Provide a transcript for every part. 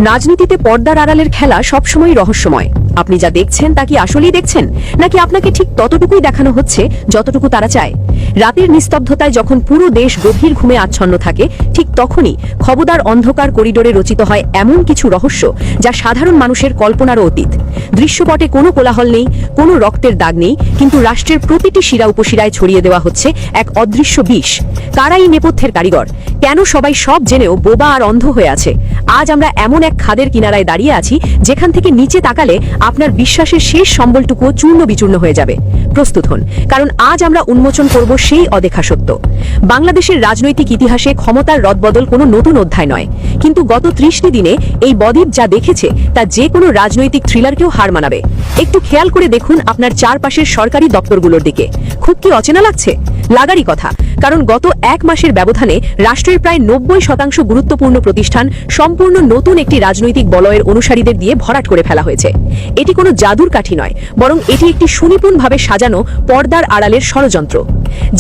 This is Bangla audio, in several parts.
রাজনীতিতে পর্দার আড়ালের খেলা সবসময় রহস্যময়। আপনি যা দেখছেন তা কি আসলেই দেখছেন, নাকি আপনাকে ঠিক ততটুকুই দেখানো হচ্ছে যতটুকু তারা চায়? রাতের নিস্তব্ধতায় যখন পুরো দেশ গভীর ঘুমে আচ্ছন্ন থাকে, ঠিক তখনই খবরদার অন্ধকার করিডোরে রচিত হয় এমন কিছু রহস্য যা সাধারণ মানুষের কল্পনারও অতীত। দৃশ্যপটে কোনো কোলাহল নেই, কোনো রক্তের দাগ নেই, কিন্তু রাষ্ট্রের প্রতিটি শিরা উপশিরায় ছড়িয়ে দেওয়া হচ্ছে এক অদৃশ্য বিষ। কারা এই নেপথ্যের কারিগর? কেন সবাই সব জেনেও বোবা আর অন্ধ হয়ে আছে? আজ আমরা এমন এক খাদের কিনারায় দাঁড়িয়ে আছি যেখান থেকে নিচে তাকালে আপনার বিশ্বাসের শেষ সম্বলটুকুও চূর্ণ বিচূর্ণ হয়ে যাবে। প্রস্তুত হন, কারণ আজ আমরা উন্মোচন করব সেই অদেখা সত্য। বাংলাদেশের রাজনৈতিক ইতিহাসে ক্ষমতার রদবদল কোনো নতুন অধ্যায় নয়, কিন্তু গত ৩০টি দিনে এই বদ্বীপ যা দেখেছে তা যে কোনো রাজনৈতিক থ্রিলারকেও হার মানাবে। একটু খেয়াল করে দেখুন আপনার চারপাশের সরকারি দপ্তরগুলোর দিকে। খুব কি অচেনা লাগছে? লাগারই কথা, কারণ গত এক মাসের ব্যবধানে রাষ্ট্রের প্রায় ৯০% গুরুত্বপূর্ণ প্রতিষ্ঠান সম্পূর্ণ নতুন একটি রাজনৈতিক বলয়ের অনুসারীদের দিয়ে ভরাট করে ফেলা হয়েছে। এটি কোনো জাদুর কাঠি নয়, বরং এটি একটি সুনিপুণভাবে সাজানো পর্দার আড়ালের ষড়যন্ত্র।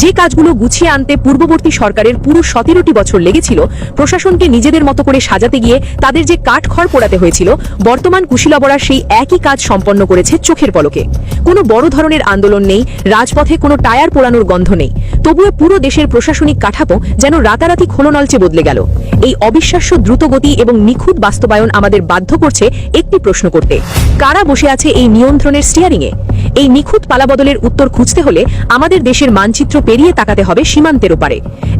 যে কাজগুলো গুছিয়ে আনতে পূর্ববর্তী সরকারের পুরো ১৭টি বছর লেগেছিল, প্রশাসনকে নিজেদের মতো করে সাজাতে গিয়ে তাদের যে কাঠখড় পোড়াতে হয়েছিল, বর্তমান কুশীলবরা সেই একই কাজ সম্পন্ন করেছে চোখের পলকে। কোনো বড় ধরনের আন্দোলন নেই, রাজপথে কোনো টায়ার পোড়ানোর গন্ধ নেই, তবুও পুরো দেশের প্রশাসনিক কাঠামো যেন রাতারাতি খোলনলচে বদলে গেল। এই অবিশ্বাস্য দ্রুতগতি এবং নিখুঁত বাস্তবায়ন আমাদের বাধ্য করছে একটি প্রশ্ন করতে: কারা বসে আছে এই নিয়ন্ত্রণের স্টিয়ারিংয়ে? এই নিখুঁত পালাবদলের উত্তর খুঁজতে হলে আমাদের দেশের মানচিত্র পেরিয়ে তাকাতে হবে সীমান্তের ওপারে।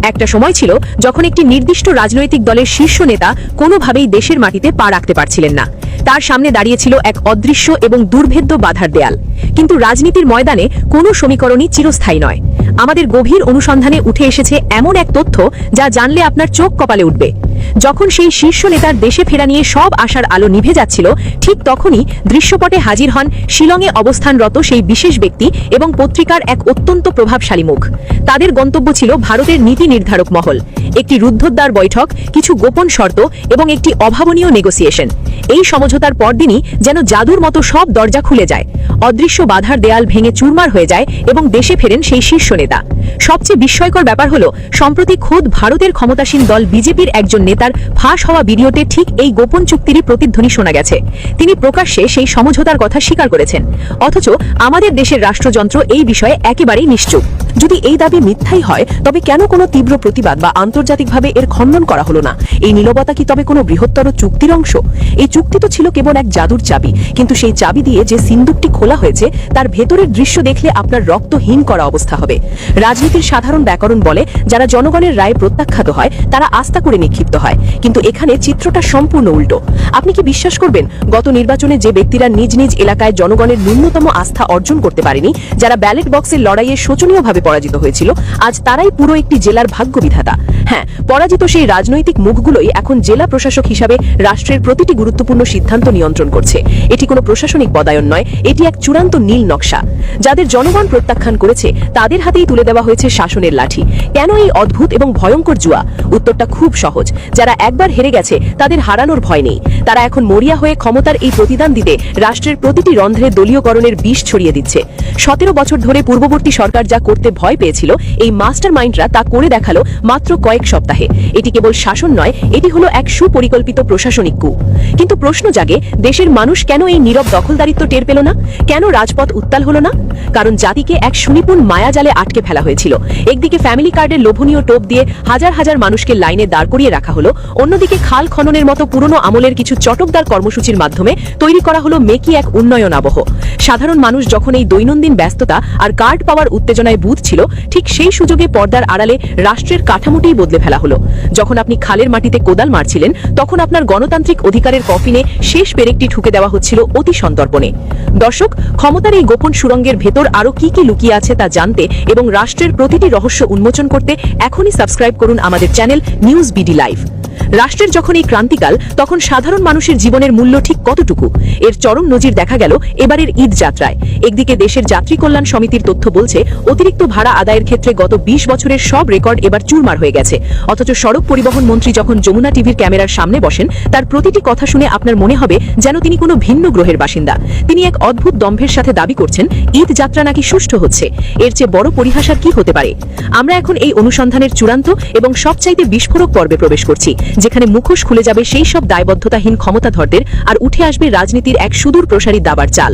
একটা সময় ছিল যখন একটি নির্দিষ্ট রাজনৈতিক দলের শীর্ষ নেতা কোনোভাবেই দেশের মাটিতে পা রাখতে পারছিলেন না। তার সামনে দাঁড়িয়েছিল এক অদৃশ্য এবং দুর্ভেদ্য বাধার দেয়াল। কিন্তু রাজনীতির ময়দানে কোনো সমীকরণই চিরস্থায়ী নয়। আমাদের গভীর অনুসন্ধানে উঠে এসেছে এমন এক তথ্য যা জানলে আপনার চোখ কপালে উঠবে। যখন সেই শীর্ষ নেতার দেশে ফেরা নিয়ে সব আশার আলো নিভে যাচ্ছিল, ঠিক তখনই দৃশ্যপটে হাজির হন শিলংয়ে অবস্থানরত সেই বিশেষ ব্যক্তি এবং পত্রিকার এক অত্যন্ত প্রভাবশালী মুখ। তাদের গন্তব্য ছিল ভারতের নীতি নির্ধারক মহল, একটি রুদ্ধদ্বার বৈঠক, কিছু গোপন শর্ত এবং একটি অভাবনীয় নেগোসিয়েশন। এই সমঝোতার পরদিনই যেন জাদুর মতো সব দরজা খুলে যায়, অদৃশ্য বাধার দেয়াল ভেঙে চুরমার হয়ে যায় এবং দেশে ফেরেন সেই শীর্ষ নেতা। সবচেয়ে বিস্ময়কর ব্যাপার হলো, সম্প্রতি খোদ ভারতের ক্ষমতাসীন দল বিজেপির একজন নেতার ফাঁস হওয়া ভিডিওতে ঠিক এই গোপন চুক্তিরই প্রতিধ্বনি শোনা গেছে। তিনি প্রকাশ্যে সেই সমঝোতার কথা স্বীকার করেছেন, অথচ আমাদের দেশের রাষ্ট্রযন্ত্র এই বিষয়ে একেবারেই নিশ্চুপ। যদি এই দাবি মিথ্যাই হয়, তবে কেন কোনো তীব্র প্রতিবাদ বা আন্তর্জাতিকভাবে এর খণ্ডন করা হলো না? এই নীরবতা কি তবে কোনো বৃহত্তর চুক্তির অংশ? এই চুক্তি তো ছিল কেবল এক জাদুর চাবি, কিন্তু সেই চাবি দিয়ে যে সিন্দুকটি খোলা হয়েছে তার ভেতরের দৃশ্য দেখলে আপনার রক্তহীন করা অবস্থা হবে। রাজনীতির সাধারণ ব্যাকরণ বলে, যারা জনগণের রায় প্রত্যাখ্যাত হয় তারা আস্থা করে নিক্ষিপ্ত হয়, কিন্তু এখানে চিত্রটা সম্পূর্ণ উল্টো। আপনি কি বিশ্বাস করবেন, গত নির্বাচনে যে ব্যক্তিরা নিজ নিজ এলাকায় জনগণের ন্যূনতম আস্থা অর্জন করতে পারেনি, যারা ব্যালট বক্সের লড়াইয়ে শোচনীয়ভাবে পরাজিত হয়েছিল, আজ তারাই পুরো একটি জেলার ভাগ্য বিধাতা। হ্যাঁ, পরাজিত সেই রাজনৈতিক মুখগুলোই এখন জেলা প্রশাসক হিসাবে রাষ্ট্রের প্রতিটি গুরুত্বপূর্ণ সিদ্ধান্ত নিয়ন্ত্রণ করছে। এটি কোনো প্রশাসনিক পদায়ন নয়, এটি এক চূড়ান্ত নীল নকশা। যাদের জনগণ প্রত্যাখ্যান করেছে তাদের হাতেই তুলে দেওয়া হয়েছে শাসনের লাঠি। কেন এই অদ্ভুত এবং ভয়ঙ্কর জুয়া? উত্তরটা খুব সহজ। যারা একবার হেরে গেছে তাদের হারানোর ভয় নেই। তারা এখন মরিয়া হয়ে ক্ষমতার এই প্রতিদান দিতে রাষ্ট্রের প্রতিটি রন্ধ্রে দলীয়করণের বিষ ছড়িয়ে দিচ্ছে। ১৭ বছর ধরে পূর্ববর্তী সরকার যা করতে ভয় পেয়েছিল, এই মাস্টার মাইন্ডরা তা করে দেখালো মাত্র কয়েক সপ্তাহে। এটি কেবল শাসন নয়, এটি হলো এক সুপরিকল্পিত প্রশাসনিক কূপ। কিন্তু প্রশ্ন জাগে, দেশের মানুষ কেন এই নীরব দখলদারিত্ব টের পেল না? কেন রাজপথ উত্তাল হলো না? কারণ জাতিকে এক সুনিপুণ মায়াজালে আটকে ফেলা হয়েছিল। একদিকে ফ্যামিলি কার্ডের লোভনীয় টোপ দিয়ে হাজার হাজার মানুষকে লাইনে দাঁড় করিয়ে রাখা হলো, অন্যদিকে খাল খননের মতো পুরনো আমলের কিছু চটকদার কর্মসূচির মাধ্যমে তৈরি করা হলো মেকি এক উন্নয়ন আবহ। সাধারণ মানুষ যখন এই দৈনন্দিন ব্যস্ততা আর কার্ড পাওয়ার উত্তেজনায় বুধ ছিল, ঠিক সেই সুযোগে পর্দার আড়ালে রাষ্ট্রের কাঠামোটি বদলে ফেলা হলো। যখন আপনি খালের মাটিতে কোদাল মারছিলেন, তখন আপনার গণতান্ত্রিক অধিকারের কফিনে শেষ পেরেকটি ঠুকে দেওয়া হচ্ছিল অতি সন্তর্পণে। দর্শক, ক্ষমতার এই গোপন সুড়ঙ্গের ভেতর আরো কি কি লুকিয়ে আছে তা জানতে এবং রাষ্ট্রের প্রতিটি রহস্য উন্মোচন করতে এখনই সাবস্ক্রাইব করুন আমাদের চ্যানেল নিউজ বিডি লাইভ। রাষ্ট্রের যখন এই ক্রান্তিকাল, তখন সাধারণ মানুষের জীবনের মূল্য ঠিক কতটুকু? এর চরম নজির দেখা গেল এবারের ঈদ যাত্রায়। একদিকে দেশের যাত্রী কল্যাণ সমিতির তথ্য বলছে, অতিরিক্ত ভাড়া আদায়ের ক্ষেত্রে গত ২০ বছরের সব রেকর্ড এবার চুরমার হয়ে গেছে। অথচ সড়ক পরিবহন মন্ত্রী যখন যমুনা টিভির ক্যামেরার সামনে বসেন, তার প্রতিটি কথা শুনে আপনার মনে হবে যেন তিনি কোনো ভিন্ন গ্রহের বাসিন্দা। তিনি এক অদ্ভুত দম্ভের সাথে দাবি করছেন, ঈদ যাত্রা নাকি সুষ্ঠু হচ্ছে। এর চেয়ে বড় পরিহাস আর কি হতে পারে? আমরা এখন এই অনুসন্ধানের চূড়ান্ত এবং সবচাইতে বিস্ফোরক পর্বে প্রবেশ করছি, যেখানে মুখোশ খুলে যাবে সেই সব দায়বদ্ধতাহীন ক্ষমতাধরদের আর উঠে আসবে রাজনীতির এক সুদূর প্রসারী দাবার চাল।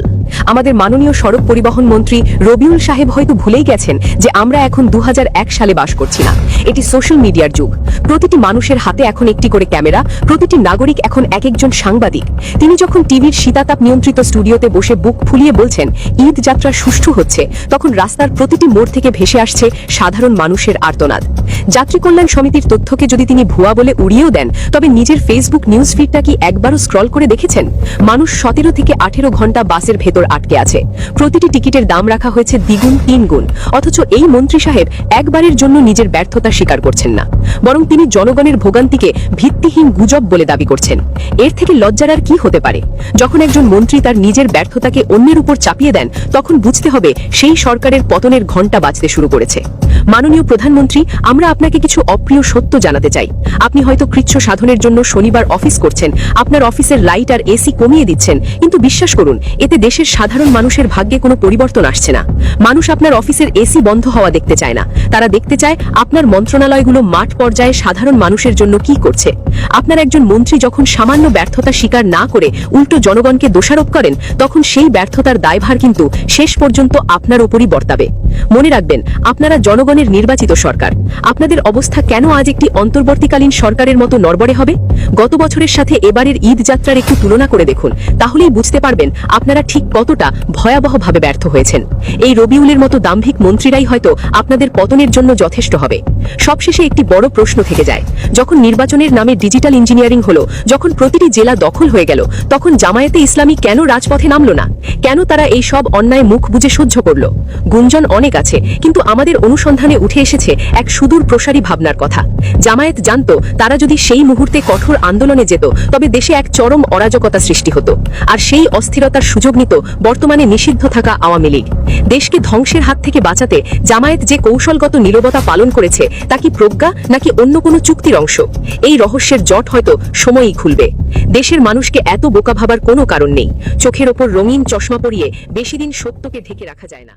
আমাদের মাননীয় সড়ক পরিবহন মন্ত্রী রবিউল সাহেব হয়তো ভুলেই গেছেন যে আমরা এখন 2001 সালে বাস করছি না। এটি সোশ্যাল মিডিয়ার যুগ। প্রতিটি মানুষের হাতে এখন একটি করে ক্যামেরা, প্রতিটি নাগরিক এখন এক একজন সাংবাদিক। তিনি যখন টিভির শীতাতাপ নিয়ন্ত্রিত স্টুডিওতে বসে বুক ফুলিয়ে বলছেন ঈদ যাত্রা সুষ্ঠু হচ্ছে, তখন রাস্তার প্রতিটি মোড় থেকে ভেসে আসছে সাধারণ মানুষের আর্তনাদ। যাত্রী কল্যাণ সমিতির তথ্যকে যদি তিনি ভুয়া বলে উড়িয়েও দেন, তবে নিজের ফেসবুক নিউজ ফিডটা কি একবারও স্ক্রল করে দেখেছেন? মানুষ 17 থেকে 18 ঘন্টা বাসের ভেতর আটকে আছে। প্রতিটি টিকিটের দাম রাখা হয়েছে দ্বিগুণ 3 গুণ। অথচ এই মন্ত্রী সাহেব একবারের জন্য নিজের ব্যর্থতা স্বীকার করছেন না, বরং তিনি জনগণের ভোগান্তিকে ভিত্তিহীন গুজব বলে দাবি করছেন। এর থেকে লজ্জার আর কি হতে পারে? যখন একজন মন্ত্রী তার নিজের ব্যর্থতাকে অন্যের উপর চাপিয়ে দেন, তখন বুঝতে হবে সেই সরকারের পতনের ঘণ্টা বাজতে শুরু করেছে। মাননীয় প্রধানমন্ত্রী, আমরা আপনাকে কিছু অপ্রিয় সত্য জানাতে চাই। আপনি হয়তো কৃচ্ছ সাধনের জন্য শনিবার অফিস করছেন, আপনার অফিসের লাইট আর এসি কমিয়ে দিচ্ছেন, কিন্তু বিশ্বাস করুন, এতে দেশের সাধারণ মানুষের ভাগ্যে কোনো পরিবর্তন আসছে না। মানুষ আপনার অফিসের এসি বন্ধ হওয়া দেখতে চায় না, তারা দেখতে চায় আপনার মন্ত্রণালয়গুলো মাঠ পর্যায়ে সাধারণ মানুষের জন্য কি করছে। আপনার একজন মন্ত্রী যখন সামান্য ব্যর্থতা স্বীকার না করে উল্টো জনগণকে দোষারোপ করেন, তখন সেই ব্যর্থতার দায়ভার কিন্তু শেষ পর্যন্ত আপনার উপরই বর্তাবে। মনে রাখবেন, আপনারা জনগণের নির্বাচিত সরকার। আপনাদের অবস্থা কেন আজ একটি অন্তর্বর্তীকালীন সরকারের মতো নড়বড়ে হবে? গত বছরের সাথে এবারের ঈদ যাত্রার একটু তুলনা করে দেখুন, তাহলেই বুঝতে পারবেন আপনারা ঠিক কতটা ভয়াবহভাবে ব্যর্থ হয়েছেন। এই রবিউলের মতো দাম্ভিক মন্ত্রীরাই হয়তো আপনাদের পতনের জন্য যথেষ্ট হবে। সবশেষে একটি বড় প্রশ্ন থেকে যায়, যখন নির্বাচনের নামে ডিজিটাল ইঞ্জিনিয়ারিং হলো, যখন প্রতিটি জেলা দখল হয়ে গেল, তখন জামায়াতে ইসলামী কেন রাজপথে নামলো না? কেন তারা এই সব অন্যায় মুখ বুজে সহ্য করলো? গুঞ্জন অনেক আছে, কিন্তু আমাদের অনুসন্ধানে উঠে এসেছে এক সুদূর প্রসারী ভাবনার কথা। জামায়াত জানতো, তারা যদি সেই মুহূর্তে কঠোর আন্দোলনে যেত, তবে দেশে এক চরম অরাজকতা সৃষ্টি হতো। আর সেই অস্থিরতার সুযোগ নিত বর্তমানে নিষিদ্ধ থাকা আওয়ামী লীগ। দেশকে ধ্বংসের হাত থেকে বাঁচাতে জামায়াত যে কৌশলগত নীরবতা পালন করেছে, তা কি প্রজ্ঞা নাকি অন্য কোনো চুক্তির অংশ? এই রহস্যের জট হয়তো সময়ই খুলবে। দেশের মানুষকে এত বোকা ভাবার কোনো কারণ নেই। চোখের ওপর রঙিন চশমা পরিয়ে বেশি দিন সত্যকে ঢেকে রাখা যায় না।